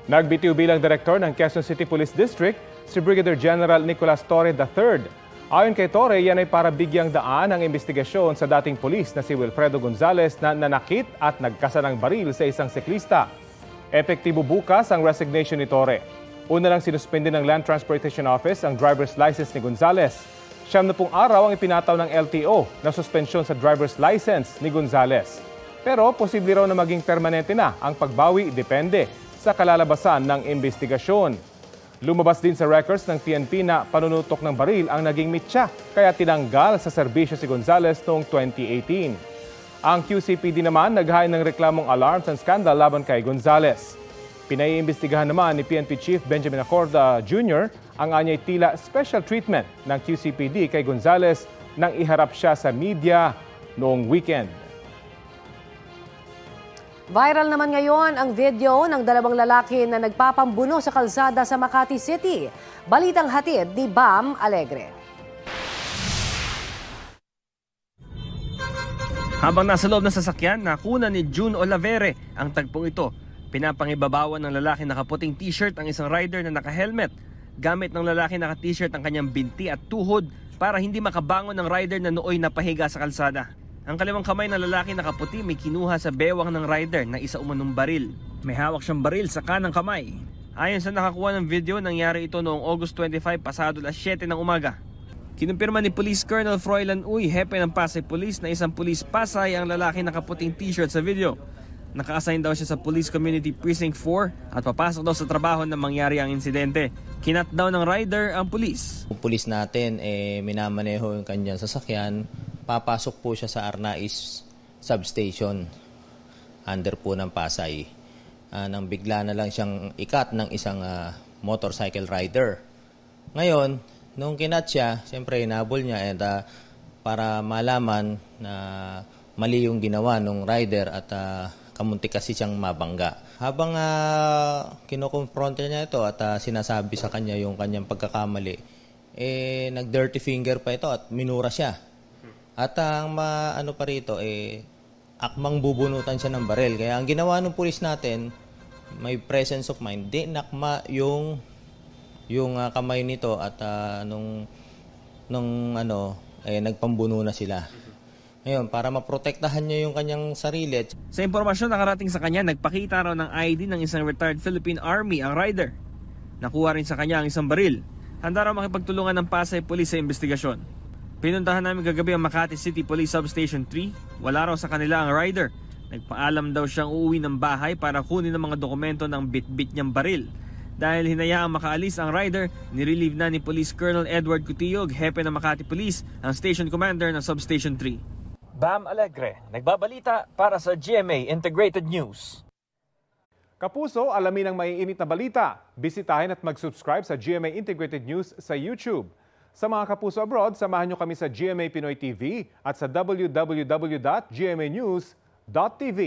Nagbitiw bilang direktor ng Quezon City Police District si Brigadier General Nicolas Torre III. Ayon kay Torre, yan ay para bigyang daan ang investigasyon sa dating pulis na si Wilfredo Gonzales na nanakit at nagkasanang baril sa isang siklista. Epektibo bukas ang resignation ni Torre. Una lang sinuspende ng Land Transportation Office ang driver's license ni Gonzales. 70 araw ang ipinataw ng LTO na suspensyon sa driver's license ni Gonzales. Pero posible raw na maging permanente na ang pagbawi, depende sa kalalabasan ng investigasyon. Lumabas din sa records ng PNP na panunutok ng baril ang naging mitya, kaya tinanggal sa serbisyo si Gonzales noong 2018. Ang QCPD naman naghain ng reklamong alarms and scandal laban kay Gonzales. Pinaiimbestigahan naman ni PNP Chief Benjamin Acorda Jr. ang anyay tila special treatment ng QCPD kay Gonzales nang iharap siya sa media noong weekend. Viral naman ngayon ang video ng dalawang lalaki na nagpapambuno sa kalsada sa Makati City. Balitang hatid ni Bam Alegre. Habang nasa loob ng sasakyan, nakuna ni June Olavere ang tagpong ito. Pinapangibabawan ng lalaki nakaputing t-shirt ang isang rider na naka-helmet. Gamit ng lalaki naka-t-shirt ang kanyang binti at tuhod para hindi makabangon ng rider na nooy napahiga sa kalsada. Ang kaliwang kamay ng lalaki nakaputi may kinuha sa bewang ng rider na isa umanong baril. May hawak siyang baril sa kanang kamay. Ayon sa nakakuha ng video, nangyari ito noong August 25 pasado alas 7 ng umaga. Kinumpirma ni Police Colonel Froilan Uy, hepe ng Pasay Police, na isang police Pasay ang lalaki nakaputing t-shirt sa video. Naka-assign daw siya sa Police Community Precinct 4 at papasok daw sa trabaho nang mangyari ang insidente. Kinat daw ng rider ang pulis. Yung pulis natin minamaneho yung kanyang sasakyan. Papasok po siya sa Arnaiz substation under po ng Pasay. Nang bigla na lang siyang ikat ng isang motorcycle rider. Ngayon, nung kinat siya, siyempre inabol niya para malaman na mali yung ginawa ng rider at kamunti kasi siyang mabangga. Habang kinokonfront niya ito at sinasabi sa kanya yung kanyang pagkakamali, nag-dirty finger pa ito at minura siya. At ang ano pa rito, akmang bubunutan siya ng baril. Kaya ang ginawa ng pulis natin, may presence of mind, di nakma yung kamay nito at nagpambuno na sila. Ngayon, para maprotektahan niya yung kanyang sarili. Sa impormasyon nakarating sa kanya, nagpakita raw ng ID ng isang retired Philippine Army ang rider. Nakuha rin sa kanya ang isang baril. Handa raw makipagtulungan ng Pasay Police sa investigasyon. Pinuntahan namin kagabi ang Makati City Police Substation 3. Wala raw sa kanila ang rider. Nagpaalam daw siyang uuwi ng bahay para kunin ang mga dokumento ng bit-bit niyang baril. Dahil hinayaang makaalis ang rider, nirelieve na ni Police Colonel Edward Cutiyog, hepe ng Makati Police, ang station commander ng Substation 3. Bam Alegre, nagbabalita para sa GMA Integrated News. Kapuso, alamin ang maiinit na balita. Bisitahin at mag-subscribe sa GMA Integrated News sa YouTube. Sa mga kapuso abroad, samahan nyo kami sa GMA Pinoy TV at sa www.gmanews.tv.